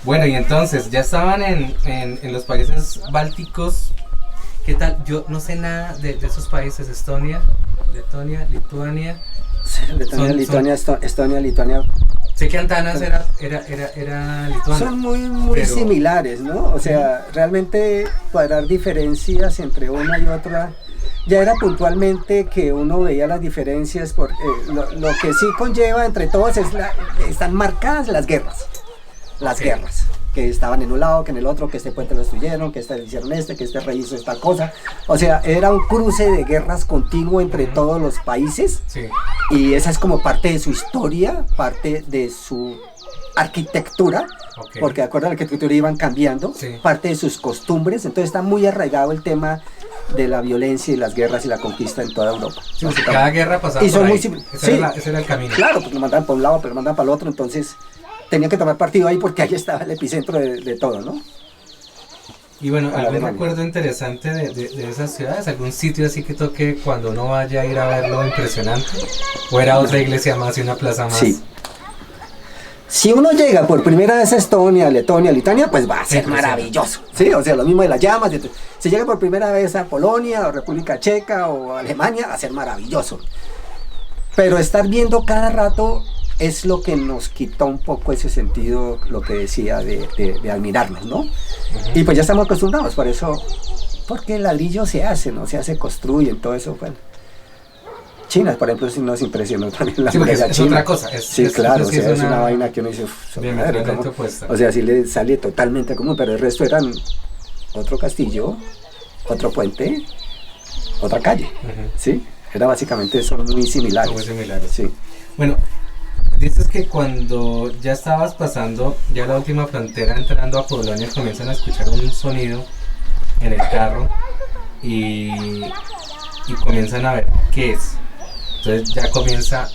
Bueno, y entonces, ya estaban en los países bálticos. ¿Qué tal? Yo no sé nada de esos países, Estonia, Letonia, Lituania. Letonia, Lituania, Estonia, Lituania. Sé que Antanas era lituana. Son muy pero similares, ¿no? O sea, realmente cuadrar diferencias entre una y otra, ya era puntualmente que uno veía las diferencias, porque lo que sí conlleva entre todos están marcadas las guerras. Las Ok. guerras, que estaban en un lado, que en el otro, que este puente lo destruyeron, que este hicieron que este rey hizo esta cosa. O sea, era un cruce de guerras continuo entre todos los países. Sí. Y esa es como parte de su historia, parte de su arquitectura, Ok. porque de acuerdo a la arquitectura iban cambiando, Sí. parte de sus costumbres. Entonces está muy arraigado el tema de la violencia y las guerras y la conquista en toda Europa. Sí, porque cada guerra pasaba Y son por muy ahí. simples. Ese era el camino. Claro, porque lo mandaban para un lado, pero lo mandaban para el otro, entonces tenían que tomar partido ahí porque ahí estaba el epicentro de todo, ¿no? Y bueno, Para ¿algún Alemania. recuerdo interesante de esas ciudades? ¿Algún sitio así que toque cuando uno vaya a ir a verlo impresionante? ¿O era otra iglesia más y una plaza más? Sí. Si uno llega por primera vez a Estonia, Letonia, Lituania, pues va a ser Impresionante. maravilloso. Sí, o sea, lo mismo de las llamas. Si llega por primera vez a Polonia o República Checa o Alemania, va a ser maravilloso. Pero estar viendo cada rato es lo que nos quitó un poco ese sentido, lo que decía de admirarnos, ¿no? Y pues ya estamos acostumbrados, por eso, porque el ladrillo se hace, ¿no? Se hace, construye, todo eso, bueno. China, por ejemplo, sí nos impresionó también la Sí, porque muralla es china. otra cosa. Sí, claro, sí o sea, es una vaina que uno dice, diametralmente opuesta. o sea, sí le sale totalmente común, pero el resto eran otro castillo, otro puente, otra calle, Ujú. ¿sí? Era básicamente, son muy similares. Son muy similares. Sí. Bueno, dices que cuando ya estabas pasando ya la última frontera entrando a Polonia comienzan a escuchar un sonido en el carro y comienzan a ver qué es. Entonces ya comienza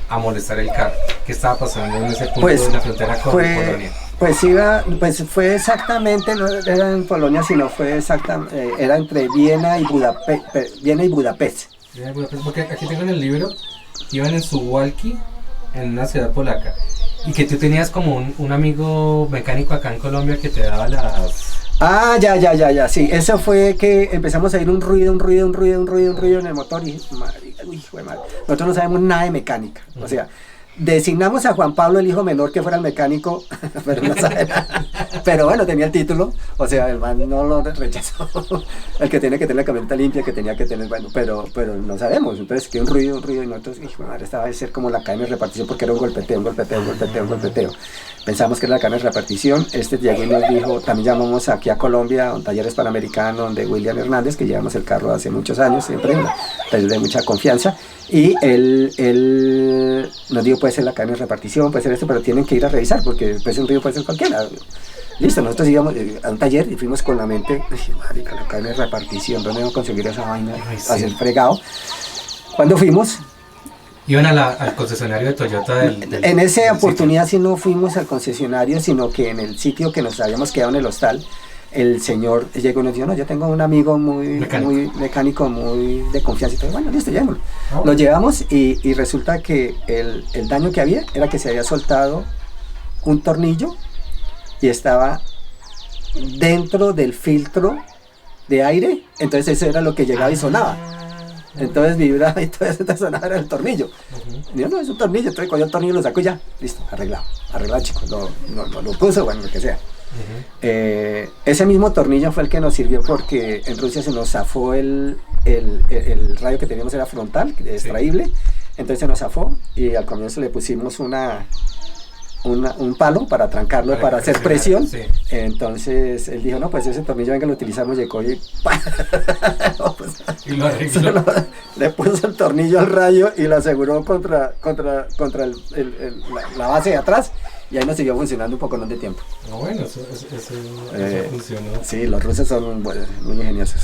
a molestar el carro. ¿Qué estaba pasando en ese punto Pues, de la frontera con Polonia? Pues fue exactamente, no era en Polonia, sino fue exactamente, era entre Viena y Budapest. Porque aquí tengo en el libro, iban en su walkie en una ciudad polaca y que tú tenías como un amigo mecánico acá en Colombia que te daba las... Ah, ya, sí, eso fue que empezamos a oír un ruido en el motor y, marica, uy, hijo de madre, nosotros no sabemos nada de mecánica, o sea, designamos a Juan Pablo, el hijo menor, que fuera el mecánico, pero no sabe nada. Pero bueno, tenía el título, o sea, el man no lo rechazó. El que tiene que tener la camioneta limpia, que tenía que tener, bueno, pero no sabemos. Entonces, que un ruido, y nosotros, hijo de madre, esta va a ser como la cadena de repartición, porque era un golpeteo. Pensamos que era la cadena de repartición. Este llegó y nos dijo, también llamamos aquí a Colombia, a un Talleres Panamericano, donde William Hernández, que llevamos el carro hace muchos años, siempre, un taller de mucha confianza. Y él nos dijo, puede ser la cadena de repartición, puede ser esto, pero tienen que ir a revisar, porque puede ser un río, puede ser cualquiera. Listo, nosotros íbamos a un taller y fuimos con la mente, marica, la cadena de repartición, ¿dónde vamos a conseguir esa vaina? Sí. Hacer fregado. Cuando fuimos, Iban al concesionario de Toyota en esa del oportunidad sí no fuimos al concesionario, sino que en el sitio que nos habíamos quedado en el hostal, el señor llegó y nos dijo, no, yo tengo un amigo muy mecánico, muy de confianza. Y todo, bueno, listo, llevémoslo. Oh. Lo llevamos y resulta que el daño que había era que se había soltado un tornillo y estaba dentro del filtro de aire, entonces eso era lo que llegaba y sonaba. Entonces vibraba y todo eso sonaba, era el tornillo. Digo, no, es un tornillo, entonces cogió el tornillo, lo sacó y ya, listo, arreglado, chicos, lo puso, bueno, lo que sea. Ese mismo tornillo fue el que nos sirvió porque en Rusia se nos zafó el radio que teníamos, era frontal, extraíble, entonces se nos zafó y al comienzo le pusimos un palo para trancarlo, para hacer presión. Sí. Entonces él dijo, no, pues ese tornillo venga, lo utilizamos, llegó y no, pues, Y lo arregló. le puso el tornillo al radio y lo aseguró contra la base de atrás, y ahí nos siguió funcionando un poco de tiempo. Bueno, eso funcionó. Sí, los rusos son muy ingeniosos.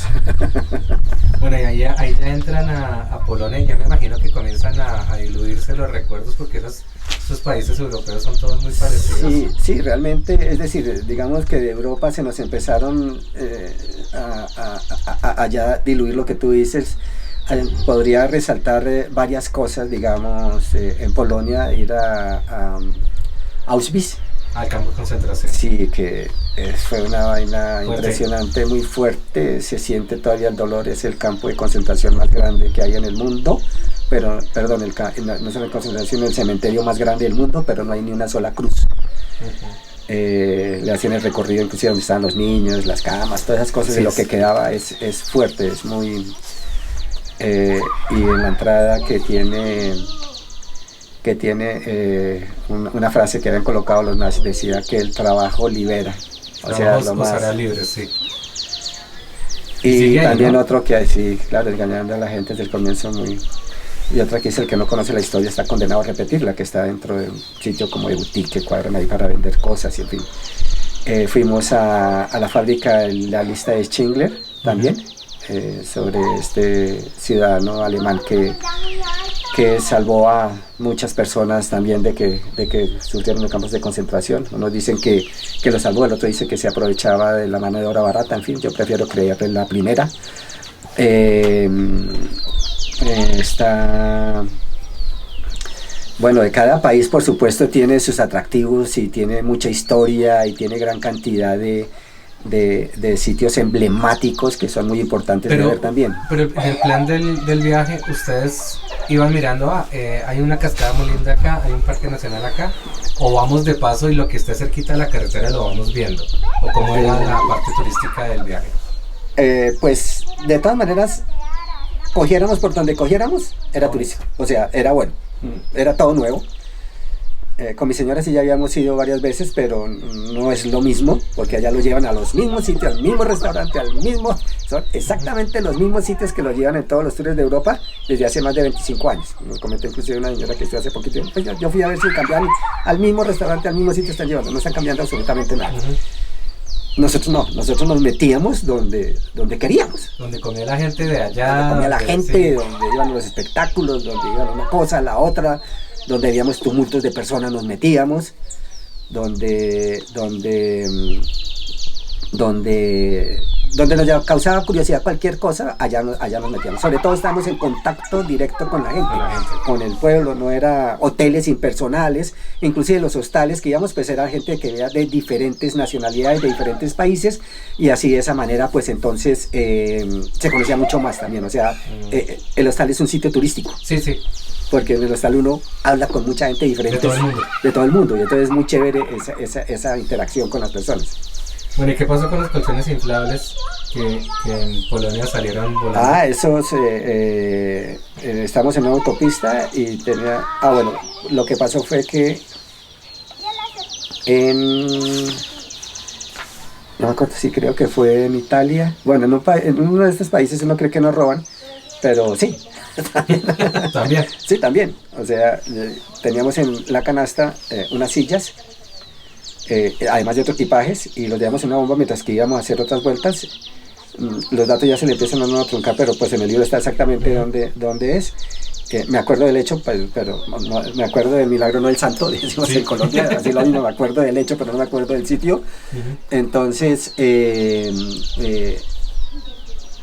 Bueno, y ahí ya entran a Polonia y ya me imagino que comienzan a diluirse los recuerdos porque esos países europeos son todos muy parecidos. Sí, realmente, es decir, digamos que de Europa se nos empezaron a ya diluir lo que tú dices. Podría resaltar varias cosas, digamos, en Polonia, ir a Auschwitz, al campo de concentración. Sí, que fue una vaina Fuerte. impresionante, muy fuerte, se siente todavía el dolor, es el campo de concentración más grande que hay en el mundo, pero, perdón, no es el de concentración, el cementerio más grande del mundo, pero no hay ni una sola cruz. Le hacían el recorrido inclusive donde estaban los niños, las camas, todas esas cosas, Sí, de lo que quedaba es fuerte, es muy... y en la entrada que tiene una frase que habían colocado los nazis, decía que el trabajo libera, o sea, lo más... Hará libre, sí. Y sigue ahí, también ¿no? otro que hay, sí, claro, engañando a la gente desde el comienzo muy... Y otra que dice el que no conoce la historia está condenado a repetirla, que está dentro de un sitio como de boutique que cuadran ahí para vender cosas y en fin. Fuimos a la fábrica, la lista de Schindler también, sobre este ciudadano alemán que salvó a muchas personas también de que surgieron en campos de concentración. Unos dicen que lo salvó, el otro dice que se aprovechaba de la mano de obra barata, en fin, yo prefiero creer en la primera. Bueno, de cada país por supuesto tiene sus atractivos y tiene mucha historia y tiene gran cantidad de sitios emblemáticos que son muy importantes de ver también. Pero en el plan del viaje, ustedes iban mirando, hay una cascada muy linda acá, hay un parque nacional acá, o vamos de paso y lo que esté cerquita de la carretera lo vamos viendo, o cómo era la parte turística del viaje. Pues de todas maneras, cogiéramos por donde cogiéramos, era turístico, o sea, era bueno, era todo nuevo. Con mi señora sí ya habíamos ido varias veces, pero no es lo mismo, porque allá lo llevan a los mismos sitios, al mismo restaurante, son exactamente los mismos sitios que los llevan en todos los tours de Europa desde hace más de 25 años. Nos comentó inclusive una señora que estuvo hace poquito, pues yo fui a ver si cambiaban al mismo restaurante, al mismo sitio están llevando, no están cambiando absolutamente nada. Nosotros no, nosotros nos metíamos donde queríamos. Donde comía la gente de allá. Donde comía la gente, sí. Donde iban los espectáculos, donde iban una cosa, la otra, donde habíamos tumultos de personas nos metíamos, donde nos causaba curiosidad cualquier cosa, allá nos metíamos. Sobre todo estábamos en contacto directo con la gente, con el pueblo, no era hoteles impersonales, inclusive los hostales que íbamos, pues era gente que era de diferentes nacionalidades, de diferentes países, y así de esa manera, pues entonces se conocía mucho más también, o sea, el hostal es un sitio turístico. Sí, sí. Porque en el hostal uno habla con mucha gente diferente de todo el mundo, y entonces es muy chévere esa interacción con las personas. Bueno, ¿y qué pasó con los colchones inflables que en Polonia salieron volando? Esos, estamos en una autopista y tenía... bueno, lo que pasó fue que no me acuerdo si creo que fue en Italia, bueno, en uno de estos países uno cree que no roban, pero sí. ¿También? Sí, también. O sea, teníamos en la canasta unas sillas, además de otros equipajes, y los llevamos en una bomba mientras que íbamos a hacer otras vueltas. Los datos ya se le empiezan a uno truncar, pero pues en el libro está exactamente dónde es. Me acuerdo del hecho, pero no, me acuerdo del milagro, no del santo, decimos en Colombia, así lo mismo, me acuerdo del hecho, pero no me acuerdo del sitio. Entonces,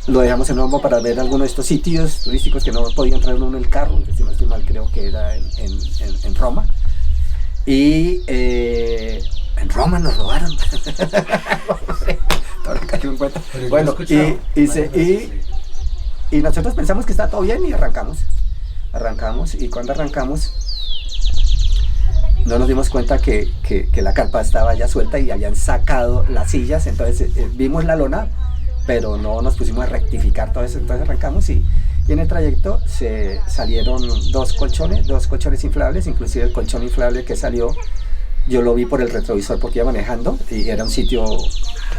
lo dejamos en Ombo para ver algunos de estos sitios turísticos que no podía entrar uno en el carro, si no estoy mal creo que era en Roma. Y en Roma nos robaron. Bueno, y nosotros pensamos que está todo bien y arrancamos, y cuando arrancamos no nos dimos cuenta que la carpa estaba ya suelta y habían sacado las sillas, entonces vimos la lona, pero no nos pusimos a rectificar todo eso, entonces arrancamos y en el trayecto se salieron dos colchones inflables, inclusive el colchón inflable que salió, yo lo vi por el retrovisor porque iba manejando y era un sitio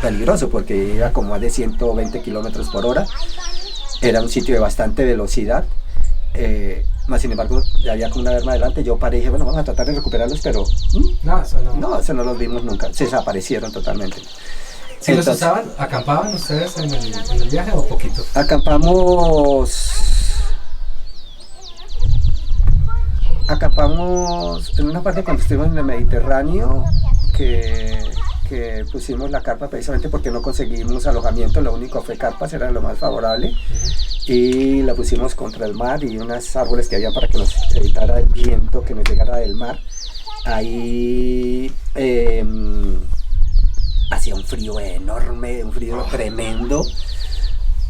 peligroso porque iba como a de 120 kilómetros por hora, era un sitio de bastante velocidad, más sin embargo ya había como una berma adelante, yo paré y dije, bueno, vamos a tratar de recuperarlos, pero eso no los vimos nunca, se desaparecieron totalmente. ¿Sí los usaban? ¿Acampaban ustedes en el viaje o poquito? Acampamos en una parte cuando estuvimos en el Mediterráneo que pusimos la carpa precisamente porque no conseguimos alojamiento, lo único fue carpas, era lo más favorable, y la pusimos contra el mar y unos árboles que había para que nos evitara el viento que nos llegara del mar, ahí hacía un frío enorme, un frío tremendo,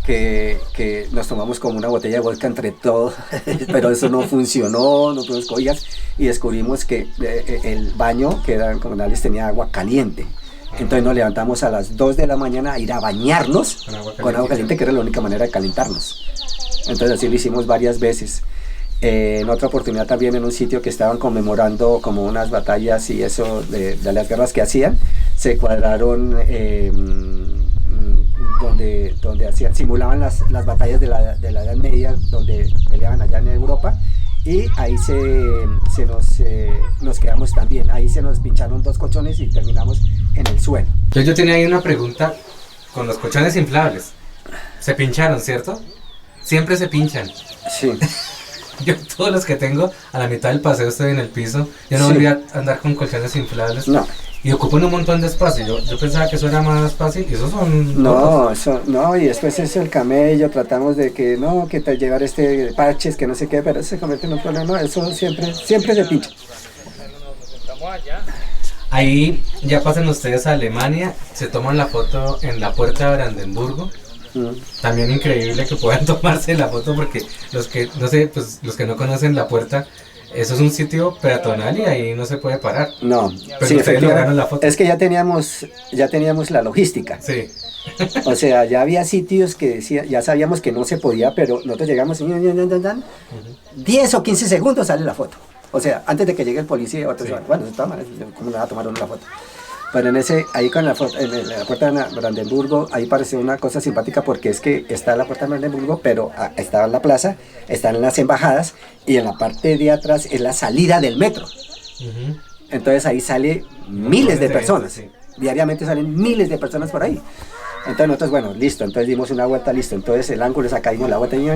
que nos tomamos como una botella de vodka entre todos, pero eso no funcionó, no tuvimos cobijas, y descubrimos que el baño, que eran comunales, tenía agua caliente. Entonces nos levantamos a las 2 de la mañana a ir a bañarnos con agua caliente, que era la única manera de calentarnos. Entonces así lo hicimos varias veces. En otra oportunidad también en un sitio que estaban conmemorando como unas batallas y eso de las guerras que hacían, se cuadraron donde simulaban las batallas de la Edad Media, donde peleaban allá en Europa, y ahí nos quedamos también. Ahí se nos pincharon 2 colchones y terminamos en el suelo. Yo tenía ahí una pregunta con los colchones inflables. Se pincharon, ¿cierto? Siempre se pinchan. Sí. Yo todos los que tengo a la mitad del paseo estoy en el piso. Yo no volví a andar con colchones inflables. No. Y ocupan un montón de espacio. Yo pensaba que eso era más fácil y esos son... No, no, y después es el camello, tratamos de que llevar parches, que no sé qué, pero eso se convierte en un problema. No, eso siempre se pincha. Ahí ya pasan ustedes a Alemania, se toman la foto en la puerta de Brandenburgo. También increíble que puedan tomarse la foto, porque los que no conocen la puerta, eso es un sitio peatonal y ahí no se puede parar. No, pero sí, ustedes lograron la foto. Es que ya teníamos la logística. Sí. O sea, ya había sitios que ya sabíamos que no se podía, pero nosotros llegamos y 10 o 15 segundos sale la foto. O sea, antes de que llegue el policía, otros bueno, ¿cómo le va a tomar una foto? Pero ahí con la foto, en la puerta de Brandenburgo, ahí pareció una cosa simpática, porque es que está la puerta de Brandenburgo, pero está la plaza, están las embajadas, y en la parte de atrás es la salida del metro. Entonces ahí sale miles de personas. Sí. Diariamente salen miles de personas por ahí. Entonces nosotros, bueno, listo, entonces dimos una vuelta, listo. Entonces el ángulo es acá, dimos la vuelta y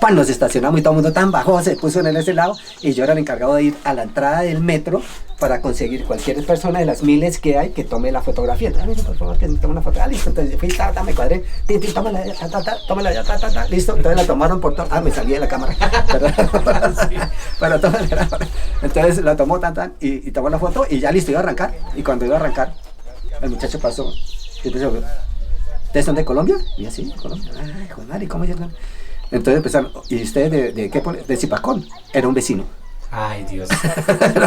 ¡pam! Nos estacionamos y todo el mundo tan bajó, se puso en ese lado, y yo era el encargado de ir a la entrada del metro para conseguir cualquier persona de las miles que hay que tome la fotografía. Entonces, por favor, que tome una fotografía. Listo, entonces fui, me cuadré, tómala ya, listo. Entonces la tomaron por todo. Me salí de la cámara. Pero tómala. Entonces la tomó y tomó la foto y ya listo, iba a arrancar. Y cuando iba a arrancar, el muchacho pasó y empezó: ¿ustedes son de Colombia? Y así, Colombia. Ay, joder, ¿y cómo llegan? Entonces empezaron: ¿y ustedes de qué pone? De Zipacón. Era un vecino. Ay, Dios.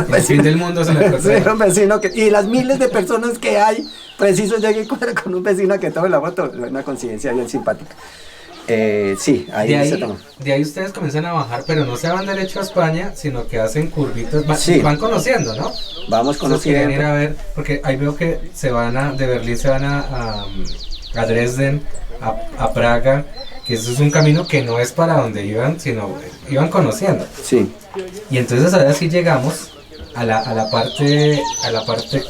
El fin del mundo es una cosa. Sí, era un vecino y las miles de personas que hay, preciso llegué con un vecino que tome la foto. Una coincidencia bien simpática. Sí, ahí se tomó. De ahí ustedes comienzan a bajar, pero no se van derecho a España, sino que hacen curvitas. Van conociendo, ¿no? Vamos conociendo. Ir a ver, porque ahí veo que de Berlín se van a Dresden, a Praga, que eso es un camino que no es para donde iban, sino iban conociendo. Sí. Y entonces ahora sí llegamos a la parte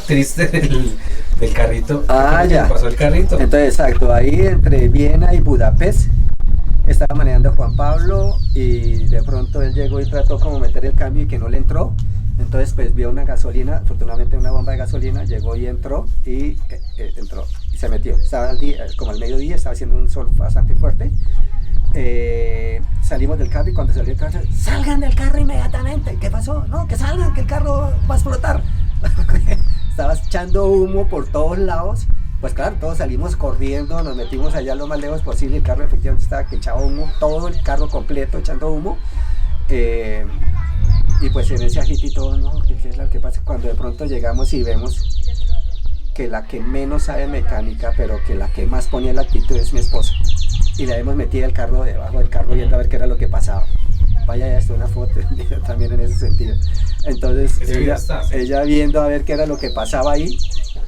triste del carrito. Ya. Pasó el carrito. Entonces, exacto, ahí entre Viena y Budapest estaba manejando Juan Pablo, y de pronto él llegó y trató como meter el cambio y que no le entró. Entonces pues vio una gasolina, afortunadamente una bomba de gasolina, llegó y entró y se metió. Estaba como al mediodía, estaba haciendo un sol bastante fuerte. Salimos del carro, y cuando salió el carro: ¡salgan del carro inmediatamente! ¿Qué pasó? No, que salgan, que el carro va a explotar. Estaba echando humo por todos lados. Pues claro, todos salimos corriendo, nos metimos allá lo más lejos posible. El carro efectivamente estaba que echaba humo, todo el carro completo echando humo. Y pues en ese agite y todo, no, ¿qué es lo que pasa? Cuando de pronto llegamos y vemos que la que menos sabe mecánica, pero que la que más ponía la actitud, es mi esposa. Y la hemos metido debajo del carro, viendo a ver qué era lo que pasaba. Vaya, ya está una foto también en ese sentido. Entonces ella viendo a ver qué era lo que pasaba ahí,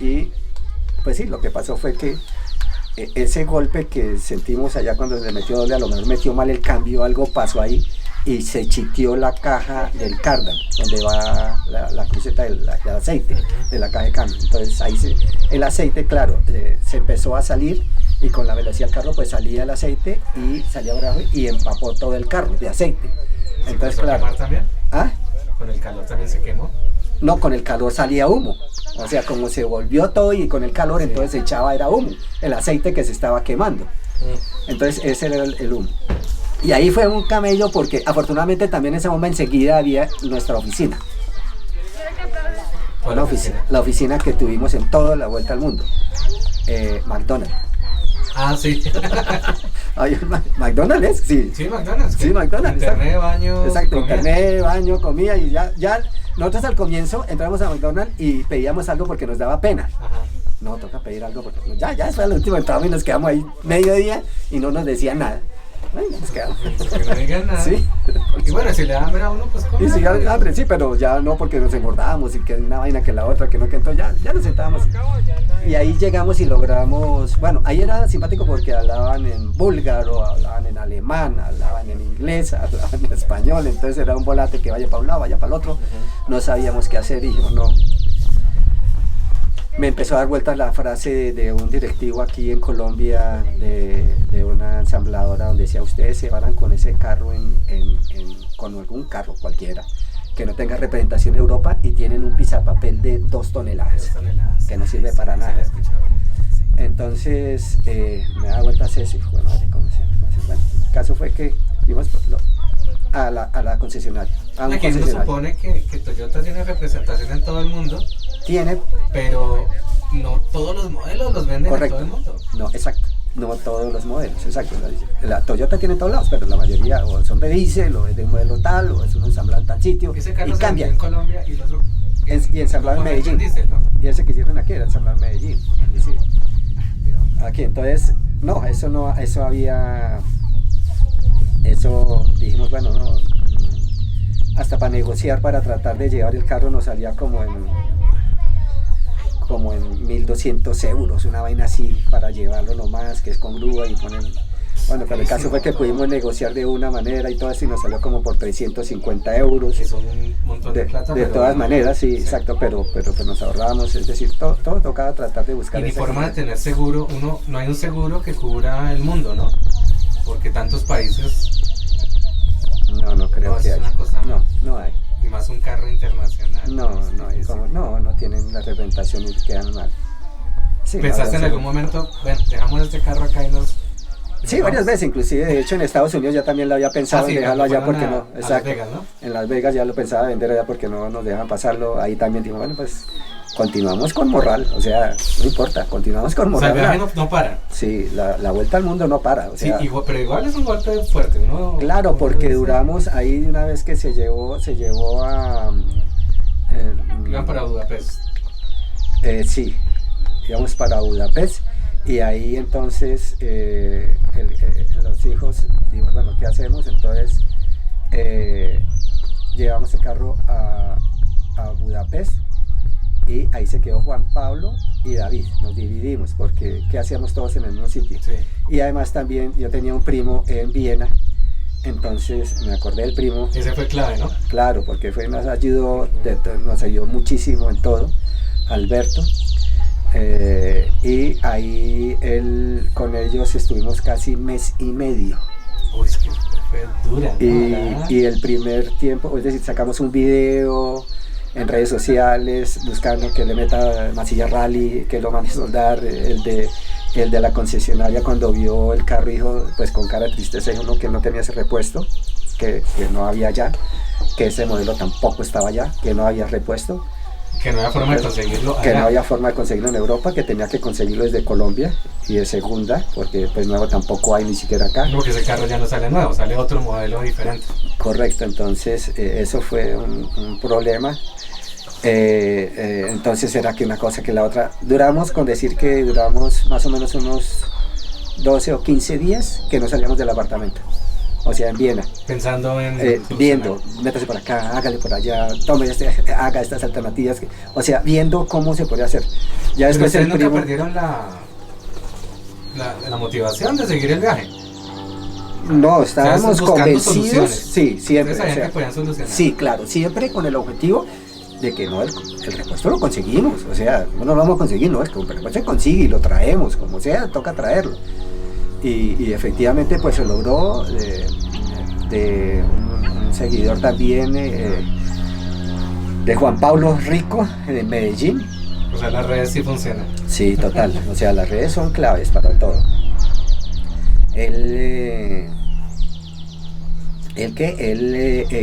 y pues sí, lo que pasó fue que ese golpe que sentimos allá cuando se metió doble, a lo mejor metió mal el cambio, algo pasó ahí, y se chiteó la caja del cardan, donde va la cruceta del aceite, de la caja de cambio. Entonces ahí el aceite, claro, se empezó a salir, y con la velocidad del carro pues salía el aceite y salía abajo y empapó todo el carro de aceite. Entonces, claro. ¿Quemar también? ¿Ah? ¿Con el calor también se quemó? No, con el calor salía humo. O sea, como se volvió todo y con el calor, entonces se echaba, era humo, el aceite que se estaba quemando. Entonces ese era el humo. Y ahí fue un camello, porque afortunadamente también en esa bomba enseguida había nuestra oficina. ¿Cuál oficina? la oficina que tuvimos en toda la vuelta al mundo. McDonald's. Ah, sí. Ay, ¿McDonald's es? Sí. Sí, McDonald's. Sí, McDonald's. Internet, baño. Exacto, comida. internet, baño, comida y ya. Nosotros al comienzo entramos a McDonald's y pedíamos algo porque nos daba pena. Ajá. No, toca pedir algo porque ya después al último entramos y nos quedamos ahí mediodía y no nos decían nada. Ay, nos quedamos. Que no digan nada. Sí. Y bueno, si le da hambre a uno, pues come. Y sí, hambre, sí, pero ya no porque nos engordábamos y que una vaina que la otra, que no, que entonces ya nos sentábamos. Y ahí llegamos y logramos, bueno, ahí era simpático porque hablaban en búlgaro, hablaban en alemán, hablaban en inglés, hablaban en español, entonces era un volante que vaya para un lado, vaya para el otro, no sabíamos qué hacer y dijimos no. Me empezó a dar vueltas la frase de un directivo aquí en Colombia, de una ensambladora, donde decía, ustedes se van con ese carro con algún carro cualquiera, que no tenga representación en Europa y tienen un pisapapel de 2 toneladas, que no sirve para nada. Entonces me da vueltas eso y bueno, ¿cómo se llama? Bueno, el caso fue que fuimos a la concesionaria. Aquí se supone que Toyota tiene representación en todo el mundo. Tiene, pero no todos los modelos los venden. Correcto. En todo el mundo. No, exacto. No todos los modelos, exacto. La Toyota tiene en todos lados, pero la mayoría o son de diésel, o es de un modelo tal, o es un ensamblado en tal sitio. Ese carro y se cambia. vendió en Colombia y el otro. Y ensamblado en Medellín. Diésel, ¿no? Y ese que hicieron aquí era ensamblado en Medellín. Sí. Aquí, entonces, no, eso había. Eso dijimos, bueno, no. Hasta para negociar, para tratar de llevar el carro nos salía como en 1.200 euros, una vaina así, para llevarlo nomás, que es con grúa y ponen. Bueno, pero el caso fue que pudimos negociar de una manera y todo eso y nos salió como por 350 euros. Que son un montón de plata. De todas maneras, sí, exacto, pero pues nos ahorrábamos, es decir, todo tocaba tratar de buscar. Y ni forma de tener seguro, no hay un seguro que cubra el mundo, ¿no? Porque tantos países. No creo que es haya. Una cosa No hay. Y más un carro internacional. No tienen la representación y quedan mal. Sí, ¿Pensaste en algún momento, bueno, dejamos este carro acá y nos... Sí, varias veces, inclusive, de hecho en Estados Unidos ya también lo había pensado en dejarlo allá porque no, exacto. Las Vegas, ¿no? En Las Vegas ya lo pensaba vender allá porque no nos dejan pasarlo, ahí también digo, bueno, pues continuamos con morral, o sea, no importa, continuamos con morral. O sea, el viaje no para. Sí, la vuelta al mundo no para, o sea. Sí, pero igual es un golpe fuerte, ¿no? Claro, porque duramos ahí una vez que se llevó a... Iban para Budapest. Sí, íbamos para Budapest y ahí entonces los hijos dijimos, bueno, ¿qué hacemos? Entonces llevamos el carro a Budapest y ahí se quedó Juan Pablo y David, nos dividimos porque ¿qué hacíamos todos en el mismo sitio? Sí. Y además también yo tenía un primo en Viena, entonces me acordé del primo. Ese fue clave, ¿no? Claro, porque nos ayudó muchísimo en todo, Alberto. Y ahí con ellos estuvimos casi mes y medio. Uy, es que fue dura, ¿no? Y el primer tiempo, es decir, sacamos un video en redes sociales buscando que le meta masilla rally, que lo mande a soldar, el de la concesionaria cuando vio el carro dijo, pues con cara de tristeza, dijo no, que no tenía ese repuesto, que no había ya, que ese modelo tampoco estaba ya, que no había repuesto. Que no había forma de conseguirlo. Que no había forma de conseguirlo en Europa, que tenía que conseguirlo desde Colombia y de segunda, porque pues nuevo tampoco hay ni siquiera acá. Porque ese carro ya no sale nuevo, sale otro modelo diferente. Correcto, entonces eso fue un problema. Entonces era que una cosa que la otra. Duramos más o menos unos 12 o 15 días que no salíamos del apartamento. O sea, en Viena. Pensando en... viendo, métase por acá, hágale por allá, tome haga estas alternativas. O sea, viendo cómo se podía hacer. Ya después ¿Pero ustedes nunca perdieron la motivación de seguir el viaje? No, estábamos convencidos. Soluciones. Sí, siempre. ¿Ustedes sabían que podían solucionar? Sí, claro, siempre con el objetivo de que no, el repuesto lo conseguimos. O sea, no lo vamos a conseguir, no, es que el repuesto se consigue y lo traemos, como sea, toca traerlo. Y efectivamente pues se logró de un seguidor también de Juan Pablo Rico en Medellín. O sea, las redes sí funcionan. Sí, total, o sea, las redes son claves para todo. Él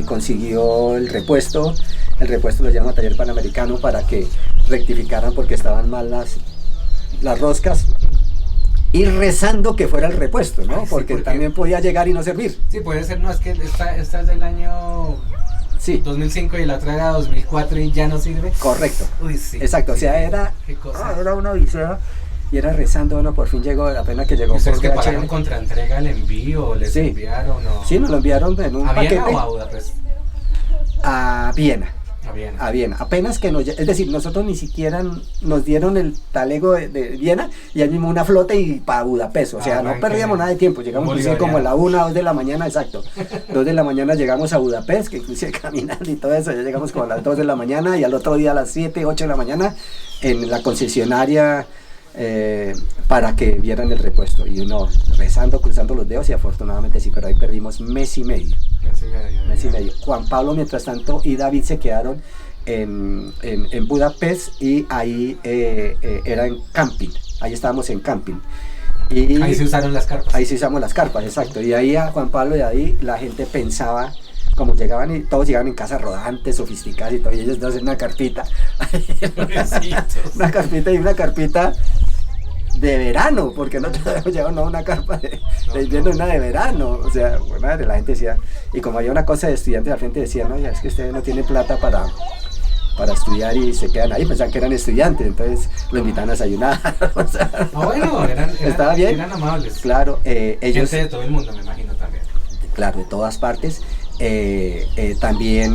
consiguió el repuesto, el repuesto lo llevaron a taller Panamericano para que rectificaran porque estaban mal las roscas. Y rezando que fuera el repuesto, ¿no? Ay, sí, porque también podía llegar y no servir. Sí, puede ser, no, es que esta es del año Sí, 2005 y la otra era 2004 y ya no sirve. correcto. Uy, sí. Exacto, o sea, Sí, era, qué cosa. era una odisea. Y era rezando, bueno, por fin llegó, apenas que llegó. ¿Ustedes por que DHL. pagaron contra entrega el envío o les Sí. enviaron o...? Sí, nos lo enviaron en un ¿A Viena paquete o a Budapest? a Viena. A Viena. A Viena, apenas que es decir, nosotros ni siquiera nos dieron el talego de Viena y ahí mismo una flota y para Budapest, o sea, no perdíamos nada de tiempo, llegamos inclusive como a la 1, 2 de la mañana, exacto, 2 de la mañana llegamos a Budapest, que inclusive caminando y todo eso, ya llegamos como a las 2 de la mañana y al otro día a las 7, 8 de la mañana en la concesionaria para que vieran el repuesto y uno rezando, cruzando los dedos y afortunadamente sí, pero ahí perdimos mes y medio. Mes y medio. Juan Pablo, mientras tanto, y David se quedaron en Budapest y ahí era en camping. Ahí estábamos en camping. Y ahí se usaron las carpas. Ahí se usamos las carpas, exacto. Y ahí a Juan Pablo y ahí la gente pensaba, como llegaban y todos llegaban en casas rodantes, sofisticadas y todo, y ellos hacen una carpita. Una carpita y una carpita de verano, porque no llevaban una carpa de invierno y una de verano, o sea, bueno, madre, la gente decía, y como había una cosa de estudiantes, la gente decía, no, ya es que ustedes no tienen plata para estudiar y se quedan ahí, pensaban que eran estudiantes, entonces lo invitan a desayunar, o sea, bueno, estaba bien, eran amables. Claro, ellos, gente de todo el mundo, me imagino también. Claro, de todas partes. También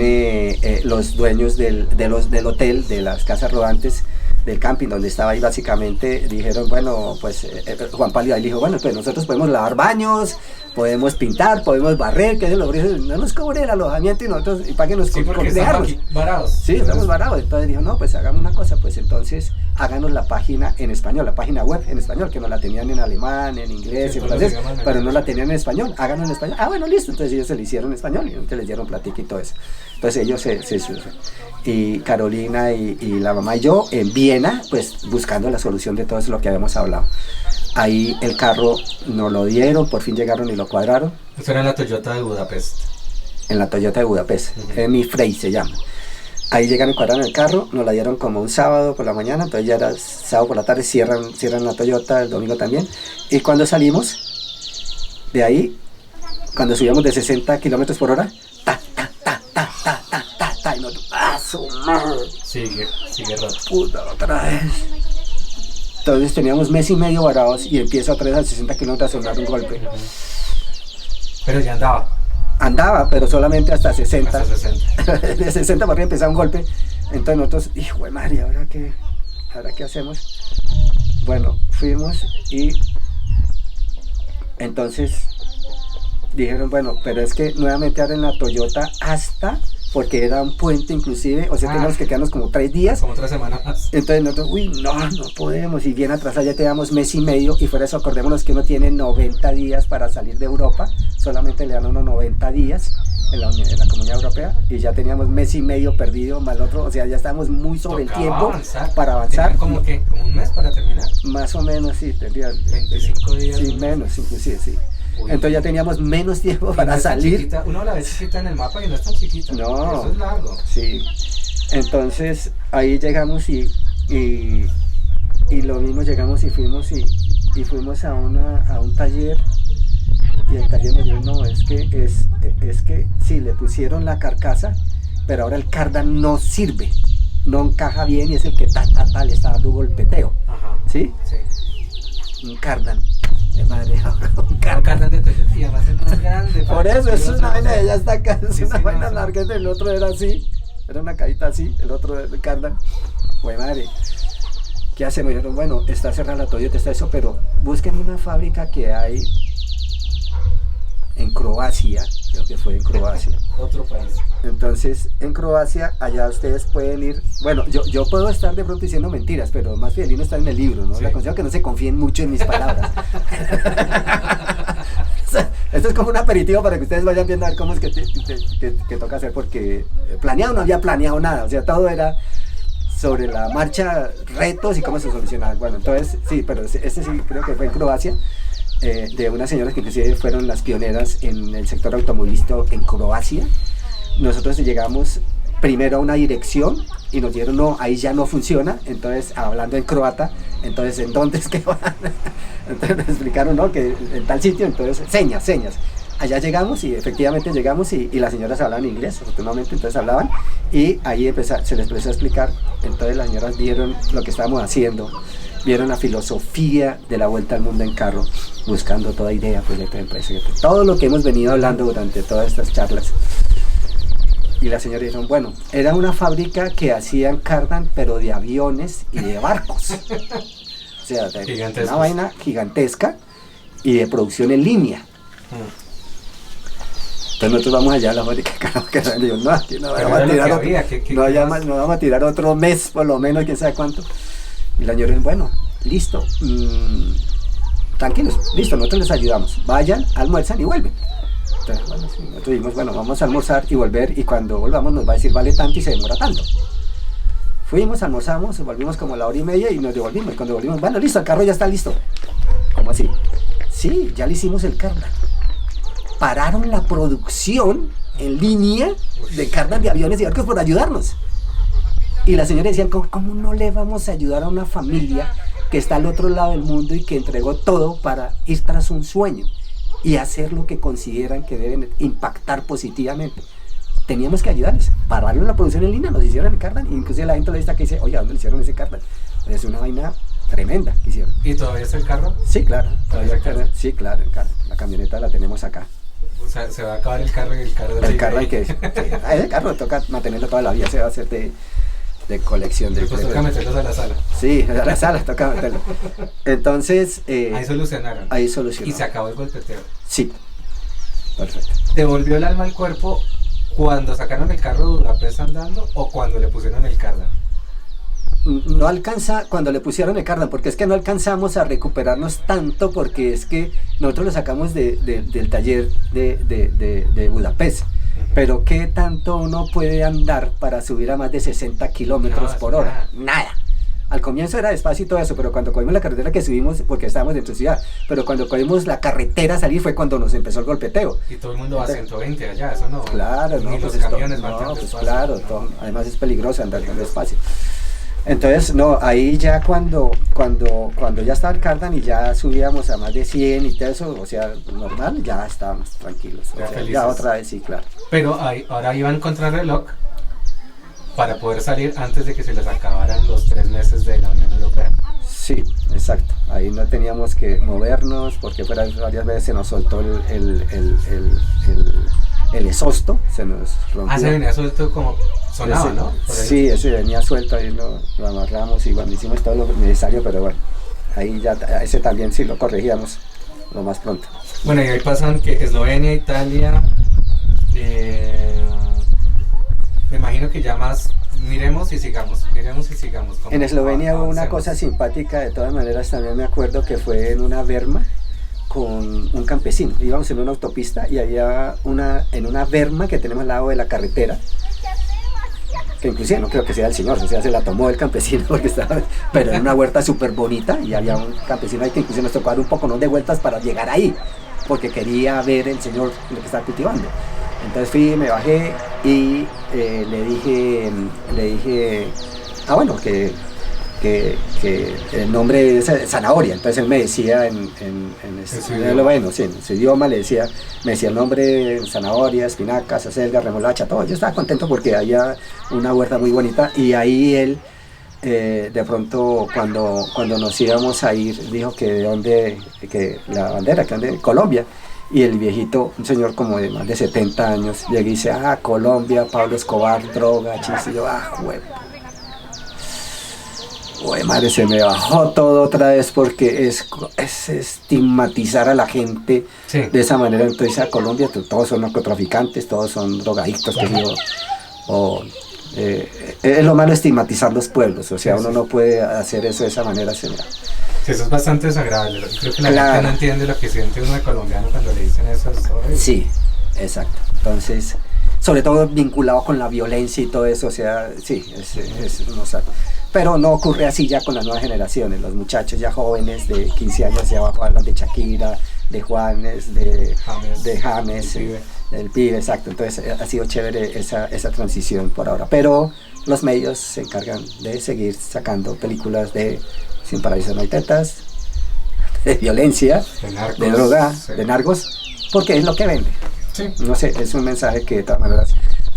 los dueños del hotel, de las casas rodantes, del camping donde estaba ahí básicamente, dijeron, bueno, pues Juan Pablo ahí dijo, bueno, pues nosotros podemos lavar baños, podemos pintar, podemos barrer, que es lo que no nos cobre el alojamiento y nosotros, y páguenos sí, con estamos aquí varados. Sí, estamos varados. Entonces dijo, no, pues hagamos una cosa, pues entonces háganos la página en español, la página web en español, que no la tenían en alemán, en inglés, sí, en francés, pero no la tenían en español, háganlo en español. Ah, bueno, listo, entonces ellos se lo hicieron en español y entonces les dieron platica y todo eso. Entonces ellos y Carolina y la mamá y yo en Viena, pues buscando la solución de todo eso lo que habíamos hablado. Ahí el carro nos lo dieron, por fin llegaron y lo cuadraron. Eso era en la Toyota de Budapest. En la Toyota de Budapest, Mi Frey se llama. Ahí llegaron y cuadraron el carro, nos la dieron como un sábado por la mañana, entonces ya era sábado por la tarde, cierran la Toyota, el domingo también. Y cuando salimos de ahí, cuando subíamos de 60 kilómetros por hora, y nosotros, ¡ah, su madre! Sigue roto. Puta, otra vez. Entonces teníamos mes y medio varados y empieza otra vez a 60 kilómetros a sonar un golpe. Pero ya andaba. Andaba, pero solamente hasta 60. Hasta 60. De 60 para arriba empezaba un golpe. Entonces nosotros, hijo de madre, ¿ahora qué hacemos? Bueno, fuimos y entonces dijeron, bueno, pero es que nuevamente ahora en la Toyota hasta, porque era un puente inclusive, o sea, teníamos que quedarnos como 3 días. Como 3 semanas más. Entonces nosotros, no podemos, y bien atrás ya teníamos mes y medio, y fuera eso acordémonos que uno tiene 90 días para salir de Europa, solamente le dan uno 90 días en la Comunidad Europea, y ya teníamos mes y medio perdido, más el otro, o sea, ya estábamos muy sobre el tiempo para avanzar. ¿Cómo qué? ¿Como un mes para terminar? Más o menos, sí, tendría 25 días. Sí, menos inclusive, sí. Uy. Entonces ya teníamos menos tiempo para no salir. Chiquita, uno la ve chiquita en el mapa y no es tan chiquita. No. Eso es largo. Sí. Entonces ahí llegamos y lo mismo, llegamos y fuimos a un taller, y el taller nos dijo, no, es que sí, le pusieron la carcasa, pero ahora el cardan no sirve, no encaja bien y es el que le está dando golpeteo. Ajá. ¿Sí? Sí. Un cardan. De madre, un cardan de Toyota, va a ser más grande. Por eso, es una vaina de ella está acá, es una vaina no, larga, el otro era así, era una cajita así, el otro de cardan. Pues madre, ¿qué hacemos? Dijeron, bueno, está cerrada la Toyota, está eso, pero busquen una fábrica que hay en Croacia, creo que fue en Croacia. Otro país. Entonces, en Croacia, allá ustedes pueden ir, bueno, yo puedo estar de pronto diciendo mentiras, pero más fidelino está en el libro, ¿no? Sí. Le aconsejo que no se confíen mucho en mis palabras. Esto es como un aperitivo para que ustedes vayan viendo a ver cómo es que toca hacer, porque planeado no había planeado nada, o sea, todo era sobre la marcha, retos y cómo se solucionaban. Bueno, entonces, sí, pero este sí creo que fue en Croacia. De unas señoras que inclusive fueron las pioneras en el sector automovilístico en Croacia. Nosotros llegamos primero a una dirección y nos dieron, no, ahí ya no funciona, entonces hablando en croata, entonces ¿en dónde es que van? Entonces nos explicaron, no, que en tal sitio, entonces señas. Allá llegamos y efectivamente llegamos y las señoras hablaban inglés, afortunadamente, entonces hablaban y ahí se les empezó a explicar, entonces las señoras vieron lo que estábamos haciendo, vieron la filosofía de la vuelta al mundo en carro, buscando toda idea, proyecto de empresa, todo lo que hemos venido hablando durante todas estas charlas. Y las señoras dijeron, bueno, era una fábrica que hacían cardan, pero de aviones y de barcos. O sea, una vaina gigantesca y de producción en línea. Entonces nosotros vamos allá a la fábrica, que yo, no, aquí no vamos a tirar no vamos a tirar otro mes, por lo menos, quién sabe cuánto. Y la señora dijo, bueno, listo, tranquilos, listo, nosotros les ayudamos, vayan, almuerzan y vuelven. Entonces, bueno, sí, nosotros dijimos, bueno, vamos a almorzar y volver, y cuando volvamos nos va a decir vale tanto y se demora tanto. Fuimos, almorzamos, volvimos como a la 1:30 y nos devolvimos. Y cuando volvimos, bueno, listo, el carro ya está listo. ¿Cómo así? Sí, ya le hicimos el carro. Pararon la producción en línea de cargas de aviones y barcos por ayudarnos. Y las señoras decían, ¿cómo no le vamos a ayudar a una familia que está al otro lado del mundo y que entregó todo para ir tras un sueño y hacer lo que consideran que deben impactar positivamente? Teníamos que ayudarles. Pararon la producción en línea, nos hicieron el cardan, y inclusive la gente que dice, oye, ¿a dónde le hicieron ese cardan? Es una vaina tremenda que hicieron. ¿Y todavía está el carro? Sí, claro. Sí, claro, el carro. La camioneta la tenemos acá. O sea, se va a acabar el carro y el carro... El carro hay que... el carro toca mantenerlo toda la vida, se va a hacer de colección. Pues toca meterlos a la sala. Sí, a la sala toca meterlos. Entonces... ahí solucionaron. Ahí solucionaron. Y se acabó el golpeteo. Sí, perfecto. ¿Te volvió el alma al cuerpo cuando sacaron el carro de Budapest andando o cuando le pusieron el cardan? No alcanza cuando le pusieron el cardan, porque es que no alcanzamos a recuperarnos tanto, porque es que nosotros lo sacamos del taller de Budapest. Pero ¿qué tanto uno puede andar para subir a más de 60 kilómetros por hora? Nada. Al comienzo era despacio y todo eso, pero cuando cogimos la carretera que subimos, porque estábamos dentro de ciudad, pero cuando cogimos la carretera a salir fue cuando nos empezó el golpeteo. Y todo el mundo va a 120 allá, eso no. Claro, no, pues camiones no, pues claro, además es peligroso andar tan despacio. Entonces, no, ahí ya cuando ya estaba el cardan y ya subíamos a más de 100 y todo eso, o sea, normal, ya estábamos tranquilos. Ya otra vez, sí, claro. Pero ahora iban contra reloj para poder salir antes de que se les acabaran los 3 meses de la Unión Europea. Sí, exacto. Ahí no teníamos que movernos porque varias veces se nos soltó el exhausto, se nos rompió. Se venía suelto como sonaba, ¿no? Sí, ese venía suelto, ahí lo amarramos y bueno, hicimos todo lo necesario, pero bueno, ahí ya, ese también sí lo corregíamos lo más pronto. Bueno, y ahí pasan que Eslovenia, Italia, me imagino que ya más miremos y sigamos. En Eslovenia hubo una cosa simpática, de todas maneras también me acuerdo que fue en una berma con un campesino. Íbamos en una autopista y había en una berma que tenemos al lado de la carretera, que inclusive no creo que sea el señor, o sea, se la tomó el campesino porque estaba, pero era una huerta súper bonita y había un campesino ahí que inclusive nos tocó dar un poco de vueltas para llegar ahí, porque quería ver el señor lo que estaba cultivando. Entonces fui, me bajé y le dije, bueno, que el nombre es zanahoria. Entonces él me decía en su idioma me decía el nombre: zanahoria, espinacas, acelga, remolacha, todo. Yo estaba contento porque había una huerta muy bonita y ahí él de pronto cuando nos íbamos a ir dijo que la bandera, que de Colombia. Y el viejito, un señor como de más de 70 años, llega y dice: Colombia, Pablo Escobar, droga, chiste. Y yo, Uy, madre, se me bajó todo otra vez porque es estigmatizar a la gente de esa manera. Entonces a Colombia todos son narcotraficantes, todos son drogadictos, es lo malo estigmatizar los pueblos, o sea, uno no puede hacer eso de esa manera. Sí, eso es bastante desagradable. Creo que la gente no entiende lo que siente uno de colombiano cuando le dicen eso. Sí, exacto. Entonces, sobre todo vinculado con la violencia y todo eso, o sea, sí, uno sabe. Pero no ocurre así ya con las nuevas generaciones. Los muchachos ya jóvenes de 15 años ya hablan de Shakira, de Juanes, de James, el pibe. el pibe, exacto. Entonces ha sido chévere esa transición por ahora. Pero los medios se encargan de seguir sacando películas de Sin Paraíso No Hay Tetas, de violencia, De narcos, de droga, sí. de narcos, porque es lo que vende. Sí. No sé, es un mensaje que de todas maneras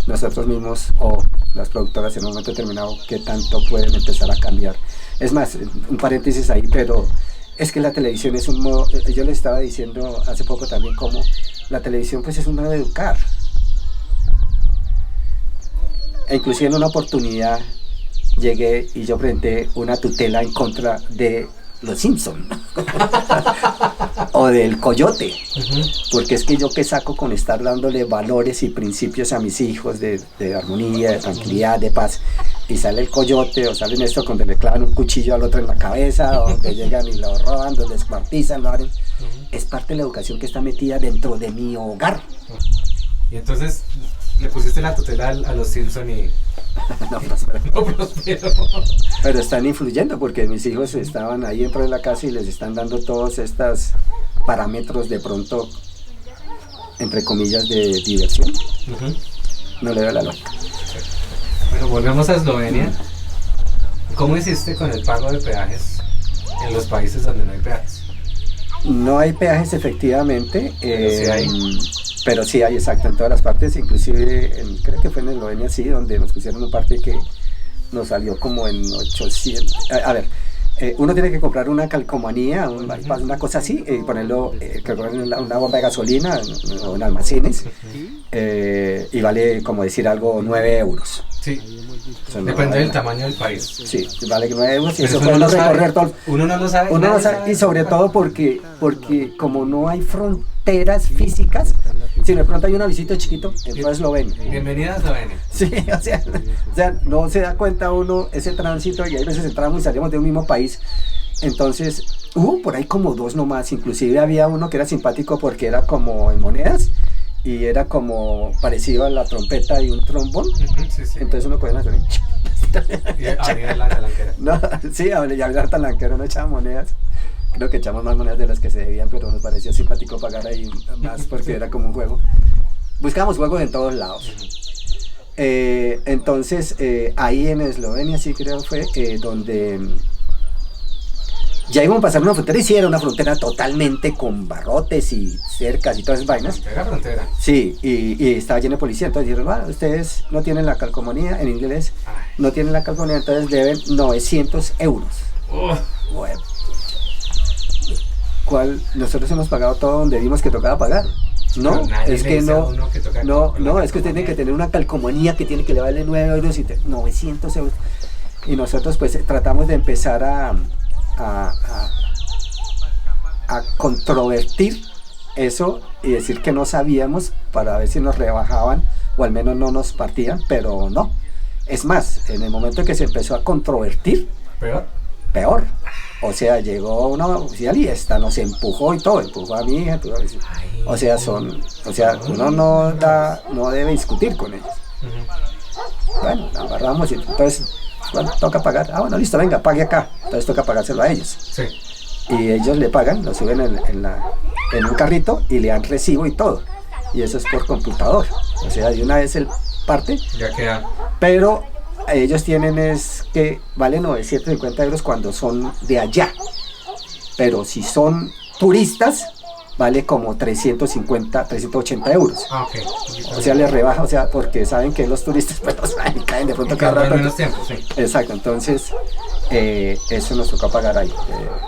nosotros mismos o las productoras en un momento determinado que tanto pueden empezar a cambiar. Es más, un paréntesis ahí, pero es que la televisión es un modo, yo les estaba diciendo hace poco también cómo la televisión pues es un modo de educar. E inclusive en una oportunidad llegué y yo presenté una tutela en contra de los Simpson o del Coyote, porque es que yo que saco con estar dándole valores y principios a mis hijos de armonía, de tranquilidad, de paz, y sale el Coyote o salen esto donde le clavan un cuchillo al otro en la cabeza, o donde llegan y lo roban, donde descuartizan, lo abren. Es parte de la educación que está metida dentro de mi hogar. Y entonces le pusiste la tutela a los Simpson y No prosperó. no prosperó. Pero están influyendo porque mis hijos estaban ahí dentro de la casa y les están dando todos estos parámetros de pronto, entre comillas, de diversión. No le veo la lógica. Bueno, volvemos a Eslovenia. ¿Cómo hiciste con el pago de peajes en los países donde no hay peajes? No hay peajes efectivamente, Pero sí hay. pero sí hay, exacto, en todas las partes, inclusive creo que fue en Eslovenia, sí, donde nos pusieron un parte que nos salió como en 800, a ver, uno tiene que comprar una calcomanía, una cosa así, y ponerlo, una bomba de gasolina o en almacenes, y vale, como decir algo, 9 euros. Sí, O sea, depende del tamaño del país. Sí, vale 9 euros y Pero eso uno puede no sabe. recorrer todo. Uno no lo sabe. Uno no nadie sabe, y sobre todo porque como no hay fronteras físicas, si de pronto hay un avisito chiquito, entonces Eslovenia. Bienvenida a Eslovenia. Sí, o sea, no se da cuenta uno ese tránsito y hay veces entramos y salimos de un mismo país. Entonces, hubo por ahí como dos nomás, inclusive había uno que era simpático porque era como en monedas y era como parecido a la trompeta de un trombón. Sí, sí. Entonces uno coge una Y abrir la talanquera. No, sí, y hablar talanquero, no echaba monedas. Creo que echamos más monedas de las que se debían, pero nos parecía simpático pagar ahí más porque era como un juego. Buscamos juegos en todos lados. Entonces, ahí en Eslovenia sí creo fue donde ya íbamos a pasar una frontera y sí era una frontera totalmente con barrotes y cercas y todas esas vainas. Frontera. Sí, y estaba lleno de policía, entonces dijeron, bueno, ustedes no tienen la calcomanía, en inglés, no tienen la calcomanía, entonces deben 900 euros. Bueno, nosotros hemos pagado todo donde vimos que tocaba pagar. No, es que no, es que usted tiene que tener una calcomanía que tiene que le vale 9 euros y 900 euros. Y nosotros pues tratamos de empezar a controvertir eso y decir que no sabíamos para ver si nos rebajaban o al menos no nos partían, pero no. Es más, en el momento que se empezó a controvertir, peor. O sea, llegó una oficial y esta nos empujó y todo, empujó a mi hija, o sea, uno no debe discutir con ellos. Bueno, la agarramos y entonces, bueno, toca pagar. Bueno, listo, venga, pague acá. Entonces toca pagárselo a ellos. Sí. Y ellos le pagan, lo suben en un carrito y le dan recibo y todo. Y eso es por computador. O sea, de una vez el parte. Ya queda. Pero ellos tienen es que vale 950 euros cuando son de allá. Pero si son turistas, vale como 350, 380 euros. Ah, ok. O sea, les rebaja, o sea, porque saben que los turistas pues caen de pronto cada rato. Menos tiempo, sí. Exacto, entonces eso nos toca pagar ahí.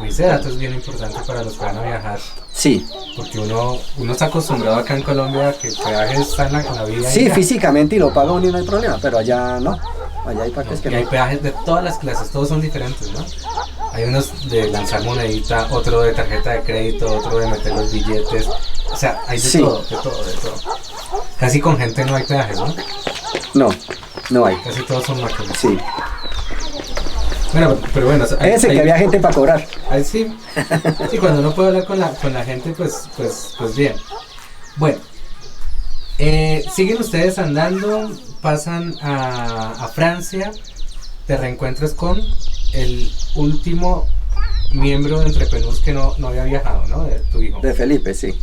Ese dato es bien importante para los que van a viajar. Sí. Porque uno está acostumbrado acá en Colombia a que el peaje está en la vida. Sí, físicamente y lo paga uno y no hay problema, pero allá no. Allá hay partes que no. Y hay peajes de todas las clases, todos son diferentes, ¿no? Hay unos de lanzar monedita, otro de tarjeta de crédito, otro de meter los billetes. O sea, hay de todo. Casi con gente no hay peajes, ¿no? No hay. Casi todos son máquinas. Sí. Bueno, pero bueno. Que había gente para cobrar. Sí, cuando uno puede hablar con la gente, pues bien. Bueno, siguen ustedes andando, pasan a Francia, te reencuentras con el último miembro de Entrepreneurs que no había viajado, ¿no? De tu hijo. De Felipe, sí.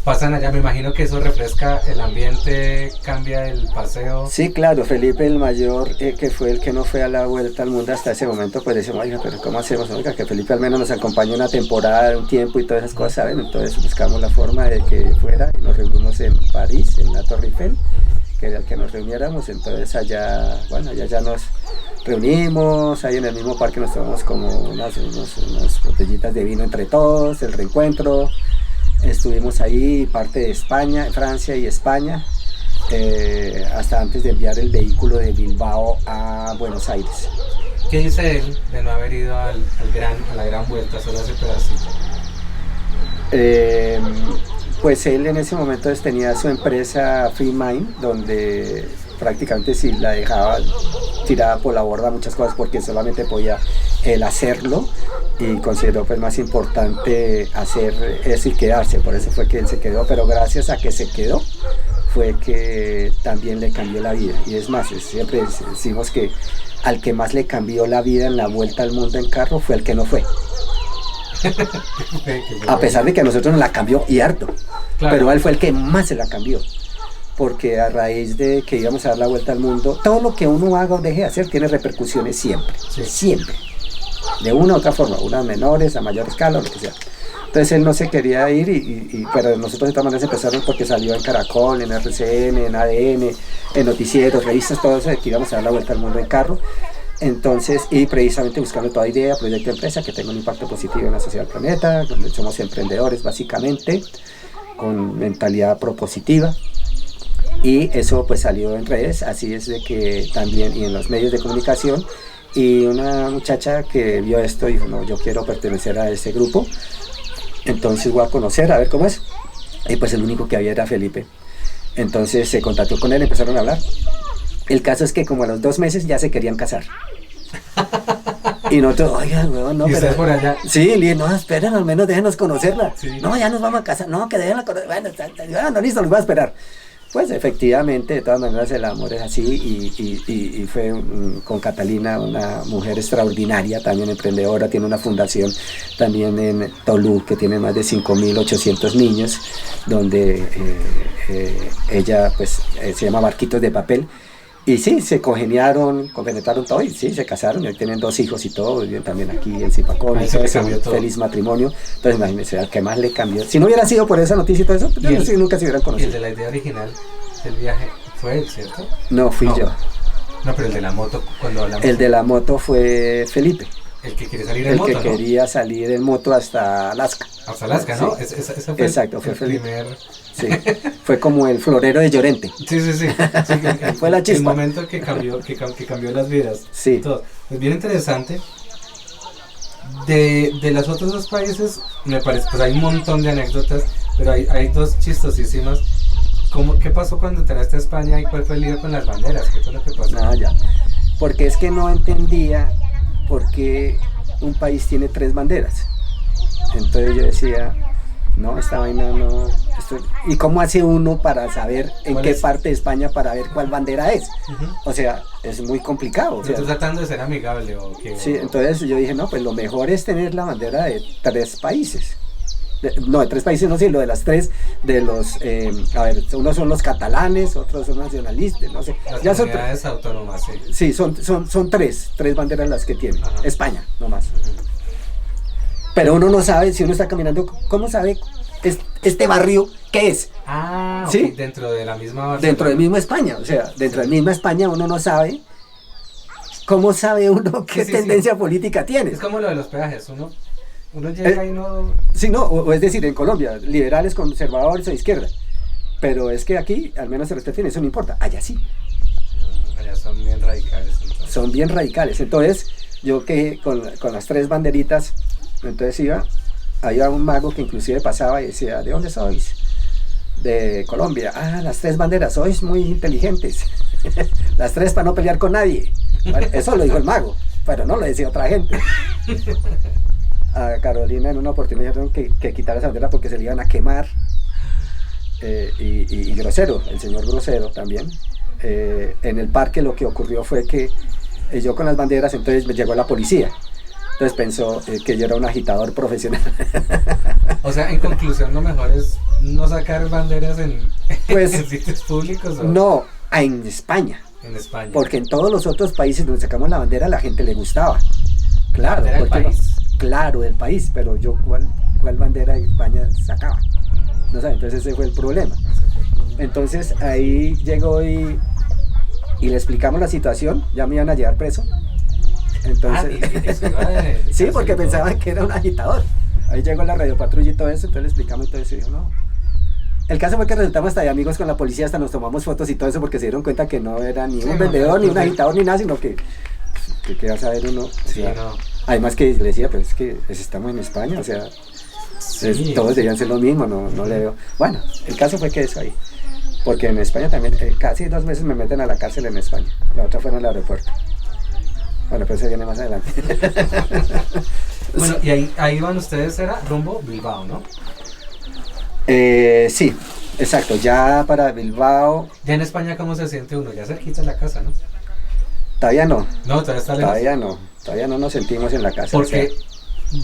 Pasan allá, me imagino que eso refresca el ambiente, cambia el paseo. Sí, claro, Felipe el mayor, que fue el que no fue a la vuelta al mundo hasta ese momento, pues decimos, oiga, pero ¿cómo hacemos? Oiga, que Felipe al menos nos acompañe una temporada, un tiempo y todas esas cosas, ¿saben? Entonces buscamos la forma de que fuera y nos reunimos en París, en la Torre Eiffel, que era el que nos reuniéramos. Entonces allá, bueno, allá ya nos reunimos, ahí en el mismo parque nos tomamos como unas botellitas de vino entre todos, el reencuentro. Estuvimos ahí, parte de España, Francia y España, hasta antes de enviar el vehículo de Bilbao a Buenos Aires. ¿Qué dice él de no haber ido a la gran vuelta, solo ese pedacito? Pues él en ese momento tenía su empresa Free Mind, donde prácticamente si la dejaba tirada por la borda muchas cosas, porque solamente podía él hacerlo, y consideró pues más importante hacer eso y quedarse. Por eso fue que él se quedó, pero gracias a que se quedó fue que también le cambió la vida. Y es más, siempre decimos que al que más le cambió la vida en la vuelta al mundo en carro fue el que no fue. A pesar de que a nosotros nos la cambió y harto, claro. Pero él fue el que más se la cambió, porque a raíz de que íbamos a dar la vuelta al mundo, todo lo que uno haga o deje de hacer tiene repercusiones siempre, sí. Siempre, de una u otra forma, unas menores, a mayor escala, o lo que sea. Entonces él no se quería ir, pero nosotros de todas maneras empezamos porque salió en Caracol, en RCN, en ADN, en noticieros, revistas, todo eso, de que íbamos a dar la vuelta al mundo en carro. Entonces, y precisamente buscando toda idea, proyecto de empresa que tenga un impacto positivo en la sociedad del planeta, donde somos emprendedores básicamente, con mentalidad propositiva. Y eso pues salió en redes, así es de que también, y en los medios de comunicación, y una muchacha que vio esto dijo, no, yo quiero pertenecer a ese grupo, entonces voy a conocer, a ver cómo es. Y pues el único que había era Felipe. Entonces se contactó con él, empezaron a hablar. El caso es que como a los 2 meses ya se querían casar. Y nosotros, oiga, weón, no, pero... por allá. Sí, le dije, no, esperen, al menos déjenos conocerla. Sí. No, ya nos vamos a casar. No, que déjenla conocer. Bueno, listo, los voy a esperar. Pues efectivamente, de todas maneras, el amor es así, y fue con Catalina, una mujer extraordinaria, también emprendedora, tiene una fundación también en Tolú, que tiene más de 5.800 niños, donde ella pues se llama Barquitos de Papel. Y sí, se congeniaron, compenetraron todo y sí, se casaron, y tienen 2 hijos y todo, viven también aquí en Zipacón, y todo eso, un feliz matrimonio. Entonces imagínense, al que más le cambió. Si no hubiera sido por esa noticia y todo eso, pues nunca se hubieran conocido. ¿Y el de la idea original del viaje fue él, cierto? No, fui yo. No, pero el de la moto, cuando hablamos... El de la moto fue Felipe. El que quiere salir en moto, El que quería salir en moto hasta Alaska. Hasta Alaska, ¿no? Sí. Ese fue exacto, fue el Felipe. primer... Sí, fue como el florero de Llorente. Sí. Fue la chispa. El momento que cambió las vidas. Sí. Todo. Es bien interesante. De los otros 2 países, me parece, pues hay un montón de anécdotas, pero hay 2 chistosísimas. ¿Qué pasó cuando entraste a España y cuál fue el lío con las banderas? ¿Qué fue lo que pasó? No, ya. Porque es que no entendía por qué un país tiene 3 banderas. Entonces yo decía, no, esta vaina no... ¿Y cómo hace uno para saber en qué parte de España para ver cuál bandera es? O sea, es muy complicado. O sea, ¿estás tratando de ser amigable o qué? Sí, entonces yo dije, no, pues lo mejor es tener la bandera de 3 países. No, de 3 países, no sé, lo de las 3, de los, a ver, unos son los catalanes, otros son nacionalistas, no sé. Las ya comunidades autónomas, sí. Sí, son 3 banderas las que tiene. Ajá. España, nomás. Pero uno no sabe, si uno está caminando, ¿cómo sabe este barrio qué es? Ah, ¿sí? Okay. Dentro de la misma Barcelona. Dentro de misma España, o sea, dentro de misma España uno no sabe. ¿Cómo sabe uno qué tendencia política tiene? Es como lo de los peajes, uno llega y no... Sí, no, o es decir, en Colombia, liberales, conservadores o izquierda. Pero es que aquí, al menos el respeto, eso no importa. Allá sí. Allá son bien radicales. Entonces. Son bien radicales. Entonces, yo que con las 3 banderitas, entonces había un mago que inclusive pasaba y decía, ¿de dónde sois? De Colombia. Ah, las 3 banderas, sois muy inteligentes. Las 3 para no pelear con nadie. Bueno, eso lo dijo el mago, pero no lo decía otra gente. A Carolina en una oportunidad dijeron que quitara esa bandera porque se le iban a quemar. Y Grosero, el señor Grosero también. En el parque lo que ocurrió fue que yo con las banderas, entonces me llegó la policía. Entonces pensó que yo era un agitador profesional. O sea, en conclusión, lo mejor es no sacar banderas Pues, en sitios públicos o No, en España. en España. Porque en todos los otros países donde sacamos la bandera a la gente le gustaba. Claro, bandera del porque país. claro, del país, pero yo ¿cuál bandera de España sacaba? No sé, entonces ese fue el problema. Entonces ahí llegó y le explicamos la situación, ya me iban a llevar preso. Entonces, Y eso iba de sí, cárcel porque y todo. pensaban que era un agitador. Ahí llegó la radiopatrulla y todo eso, entonces le explicamos y todo eso y dijo, no. El caso fue que resultamos hasta de amigos con la policía, hasta nos tomamos fotos y todo eso porque se dieron cuenta que no era ni Sí, un no, vendedor, ni un pues, agitador, ni nada, sino que va a saber uno. O Sí, sea, no. además que le decía, pues es que estamos en España, o sea, Sí. todos debían ser lo mismo, no le veo. Bueno, el caso fue que eso ahí. Porque en España también, casi 2 meses me meten a la cárcel en España. La otra fue en el aeropuerto. Bueno, pero eso viene más adelante. Bueno, y ahí van ustedes, era rumbo Bilbao, ¿no? Sí, exacto. Ya para Bilbao, Ya en España, ¿cómo se siente uno? Ya cerquita de la casa, ¿no? todavía no. No, todavía está lejos. Todavía no nos sentimos en la casa. Porque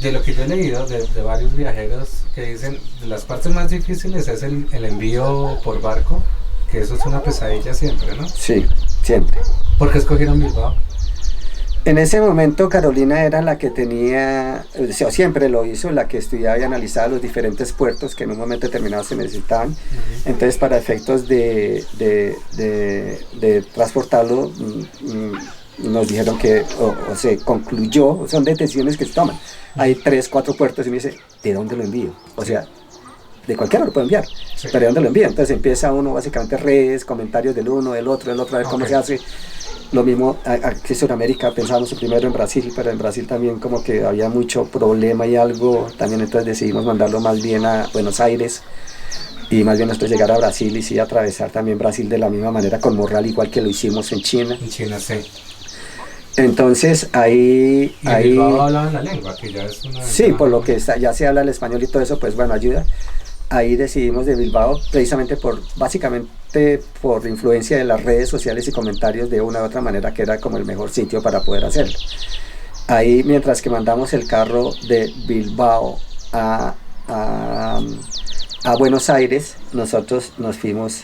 de lo que yo he leído de varios viajeros que dicen, de las partes más difíciles es el envío por barco, que eso es una pesadilla siempre, ¿no? Sí, siempre. ¿Por qué escogieron Bilbao? En ese momento Carolina era la que tenía, o siempre lo hizo, la que estudiaba y analizaba los diferentes puertos que en un momento determinado se necesitaban. Entonces, para efectos de transportarlo, nos dijeron que o se concluyó, son decisiones que se toman. Hay 3, 4 puertos y me dice, ¿de dónde lo envío? O sea, de cualquiera lo puedo enviar, Sí. pero ¿de dónde lo envío? Entonces empieza uno básicamente redes, comentarios del uno, del otro, a ver cómo Ok. se hace. Lo mismo aquí en Sudamérica, pensábamos primero en Brasil, pero en Brasil también como que había mucho problema y algo, también entonces decidimos mandarlo más bien a Buenos Aires y más bien nosotros llegar a Brasil y sí atravesar también Brasil de la misma manera con morral, igual que lo hicimos en China. En China, sí. Entonces ahí... Y en Bilbao hablaban la lengua, que ya es una... Sí, por lo que ya se habla el español y todo eso, pues bueno, ayuda. Ahí decidimos de Bilbao, precisamente básicamente por influencia de las redes sociales y comentarios de una u otra manera, que era como el mejor sitio para poder hacerlo. Ahí, mientras que mandamos el carro de Bilbao a Buenos Aires, nosotros nos fuimos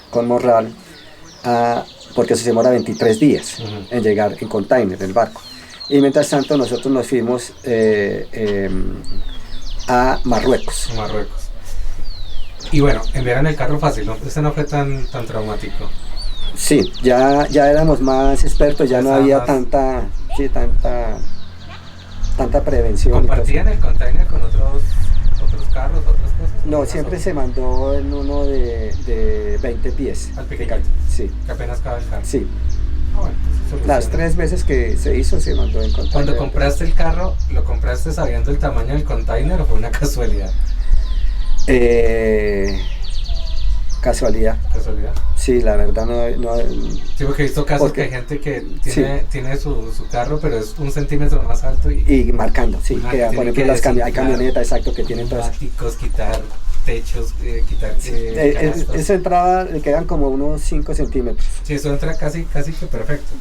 con morral porque eso se demora 23 días en llegar en container, en barco. Y mientras tanto nosotros nos fuimos a Marruecos. Marruecos. Y bueno, enviaron el carro fácil, ¿no? Este no fue tan traumático. Sí, ya éramos más expertos, ya no Estaba había más- tanta prevención. ¿Compartían el container con otros carros, otras cosas? No, siempre se mandó en uno de 20 pies. Al pequeñito. Sí, Que apenas cabe el carro. sí. Ah, bueno, pues, soluciona. Las 3 veces que se hizo se mandó en container. Cuando compraste el carro, ¿lo compraste sabiendo el tamaño del container o fue una casualidad? Casualidad. Casualidad. Sí, la verdad no. Sí, porque he visto casos Porque- que hay gente que tiene su carro, pero es 1 centímetro más alto y marcando, sí. Ah, Que, que por tienen ejemplo, que hay designar camionetas, exacto, que tienen todas. neumáticos, quitar techos, quitar canastos. Eso entraba, le quedan como unos 5 centímetros. Sí, eso entra casi que perfecto.